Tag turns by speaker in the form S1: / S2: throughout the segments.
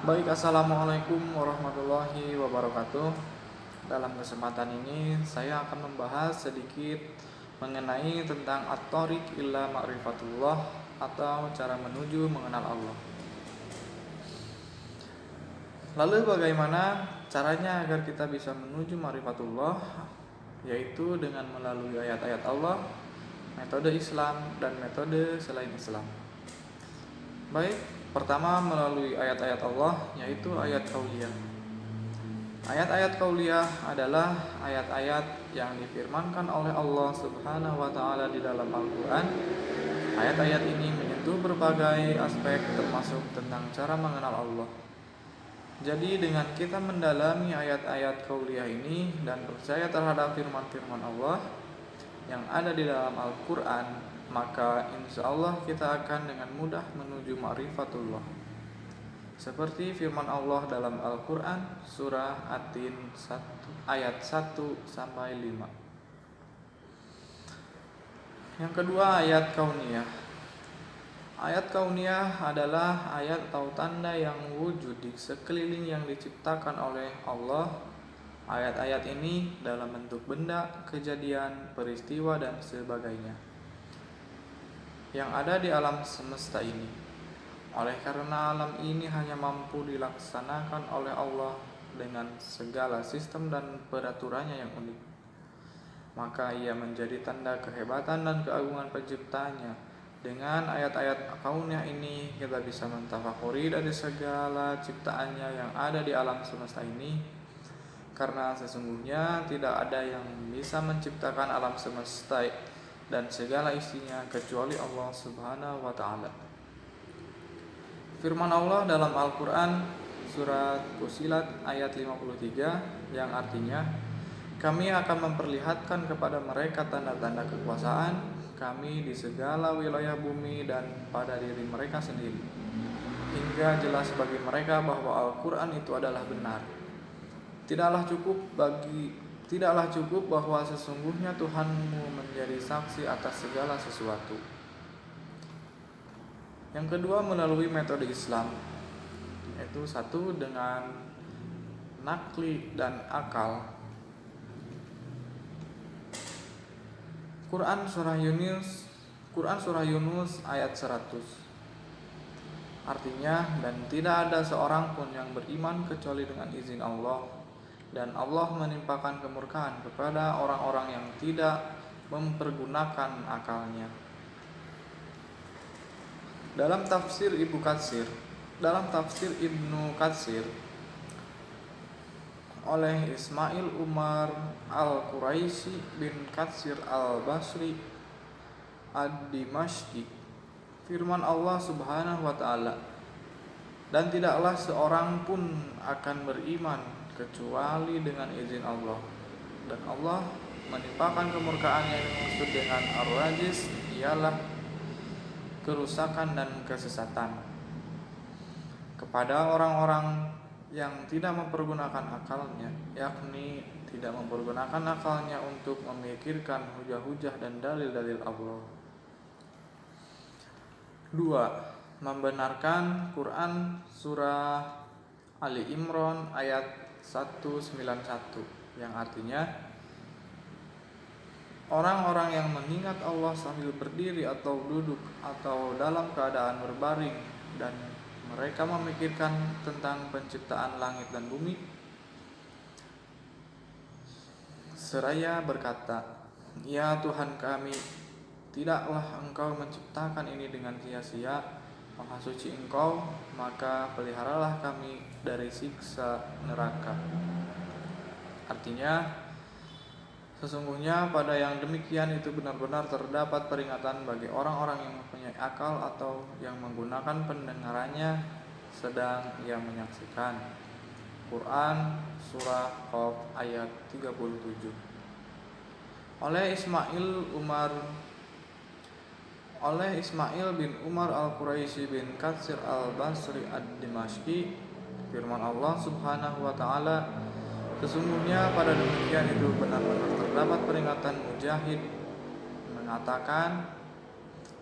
S1: Baik, assalamualaikum warahmatullahi wabarakatuh. Dalam kesempatan ini saya akan membahas sedikit mengenai tentang at-thoriq ila ma'rifatullah atau cara menuju mengenal Allah. Lalu bagaimana caranya agar kita bisa menuju ma'rifatullah? Yaitu dengan melalui ayat-ayat Allah, metode Islam dan metode selain Islam. Baik, pertama melalui ayat-ayat Allah, yaitu ayat kauliyah. Ayat-ayat kauliyah adalah ayat-ayat yang difirmankan oleh Allah Subhanahu wa taala di dalam Al-Qur'an. Ayat-ayat ini menyentuh berbagai aspek termasuk tentang cara mengenal Allah. Jadi dengan kita mendalami ayat-ayat kauliyah ini dan percaya terhadap firman-firman Allah yang ada di dalam Al-Qur'an, maka insya Allah kita akan dengan mudah menuju ma'rifatullah. Seperti firman Allah dalam Al-Quran surah At-Tin ayat 1-5. Yang kedua, ayat kauniyah. Ayat kauniyah adalah ayat atau tanda yang wujud di sekeliling yang diciptakan oleh Allah. Ayat-ayat ini dalam bentuk benda, kejadian, peristiwa, dan sebagainya yang ada di alam semesta ini. Oleh karena alam ini hanya mampu dilaksanakan oleh Allah dengan segala sistem dan peraturannya yang unik, maka ia menjadi tanda kehebatan dan keagungan penciptanya. Dengan ayat-ayat kauniyah ini kita bisa mentafakuri dari segala ciptaannya yang ada di alam semesta ini, karena sesungguhnya tidak ada yang bisa menciptakan alam semesta dan segala isinya kecuali Allah Subhanahu wa ta'ala. Firman Allah dalam Al-Quran surat Fussilat ayat 53 yang artinya, kami akan memperlihatkan kepada mereka tanda-tanda kekuasaan kami di segala wilayah bumi dan pada diri mereka sendiri, hingga jelas bagi mereka bahwa Al-Quran itu adalah benar. Tidaklah cukup bahwa sesungguhnya Tuhanmu menjadi saksi atas segala sesuatu. Yang kedua, melalui metode Islam, yaitu satu dengan nakli dan akal. Quran surah Yunus ayat 100. Artinya, dan tidak ada seorang pun yang beriman kecuali dengan izin Allah, dan Allah menimpakan kemurkaan kepada orang-orang yang tidak mempergunakan akalnya. Dalam tafsir Ibnu Katsir oleh Ismail Umar Al-Quraisy bin Katsir Al-Basri Ad-Dimashqi, firman Allah Subhanahu wa ta'ala, dan tidaklah seorang pun akan beriman kecuali dengan izin Allah, dan Allah menimpakan kemurkaan yang dimaksud dengan ar-rajis ialah kerusakan dan kesesatan kepada orang-orang yang tidak mempergunakan akalnya, yakni tidak mempergunakan akalnya untuk memikirkan hujah-hujah dan dalil-dalil Allah. 2. Membenarkan Quran surah Ali Imran ayat 191 yang artinya, orang-orang yang mengingat Allah sambil berdiri atau duduk atau dalam keadaan berbaring, dan mereka memikirkan tentang penciptaan langit dan bumi, seraya berkata, ya Tuhan kami, tidaklah Engkau menciptakan ini dengan sia-sia. Maha suci Engkau, maka peliharalah kami dari siksa neraka. Artinya, sesungguhnya pada yang demikian itu benar-benar terdapat peringatan bagi orang-orang yang mempunyai akal atau yang menggunakan pendengarannya sedang ia menyaksikan. Quran surah Qaf ayat 37. Oleh Ismail bin Umar Al-Quraisy bin Katsir Al-Basri Ad-Dimashqi, firman Allah Subhanahu wa ta'ala, sesungguhnya pada demikian itu benar-benar terdapat peringatan. Mujahid mengatakan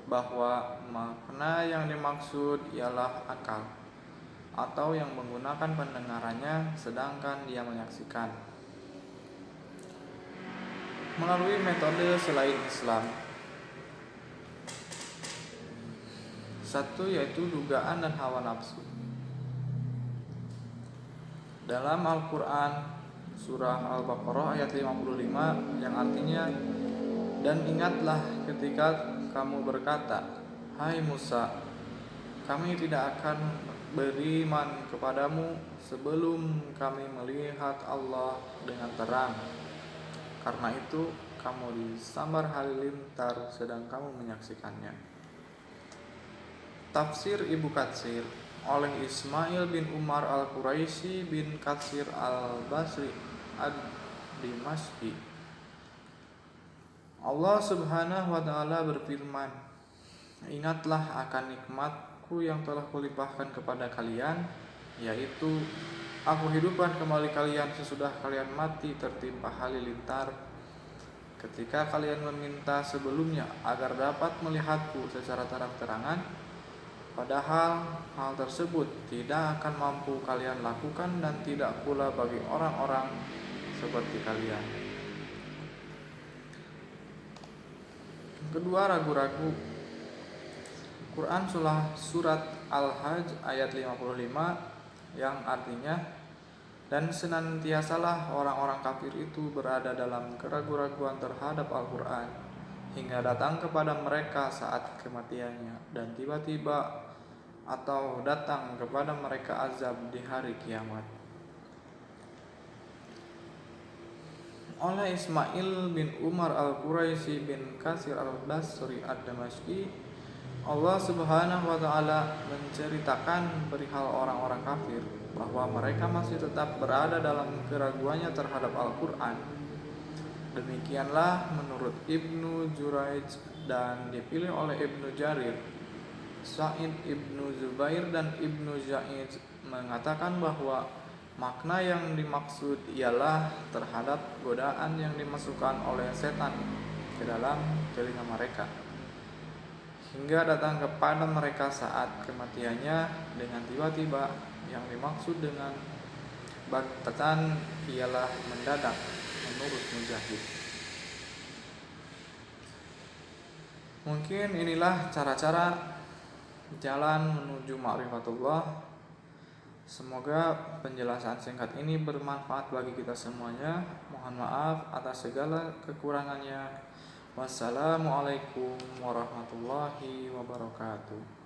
S1: bahwa makna yang dimaksud ialah akal. atau yang menggunakan pendengarannya sedangkan dia menyaksikan melalui metode selain Islam. Satu yaitu dugaan dan hawa nafsu. Dalam Al-Quran surah Al-Baqarah ayat 55 yang artinya, dan ingatlah ketika kamu berkata, hai Musa, kami tidak akan beriman kepadamu sebelum kami melihat Allah dengan terang. Karena itu kamu disambar halilintar sedang kamu menyaksikannya. Tafsir Ibnu Katsir oleh Ismail bin Umar al-Quraisy bin Katsir al-Basri ad-Dimashqi. Allah Subhanahu wa taala berfirman, ingatlah akan nikmatku yang telah kulimpahkan kepada kalian, yaitu aku hidupkan kembali kalian sesudah kalian mati tertimpa halilintar ketika kalian meminta sebelumnya agar dapat melihatku secara terang-terangan, padahal hal tersebut tidak akan mampu kalian lakukan dan tidak pula bagi orang-orang seperti kalian. Kedua, ragu-ragu. Quran surat Al-Hajj ayat 55 yang artinya, dan senantiasalah orang-orang kafir itu berada dalam keraguan-raguan terhadap Al-Quran hingga datang kepada mereka saat kematiannya, dan tiba-tiba atau datang kepada mereka azab di hari kiamat. Oleh Ismail bin Umar al-Quraisy bin Katsir al-Basri ad-Dimashqi, Allah Subhanahu wa taala menceritakan perihal orang-orang kafir bahwa mereka masih tetap berada dalam keraguannya terhadap Al-Quran. Demikianlah menurut Ibnu Jurayj dan dipilih oleh Ibnu Jarir. Sa'id Ibnu Zubair dan Ibnu Zaid mengatakan bahwa makna yang dimaksud ialah terhadap godaan yang dimasukkan oleh setan ke dalam telinga mereka hingga datang kepada mereka saat kematiannya dengan tiba-tiba. Yang dimaksud dengan baghtatan ialah mendadak menurut Mujahid. Mungkin inilah cara-cara jalan menuju ma'rifatullah. Semoga penjelasan singkat ini bermanfaat bagi kita semuanya. Mohon maaf atas segala kekurangannya. Wassalamualaikum warahmatullahi wabarakatuh.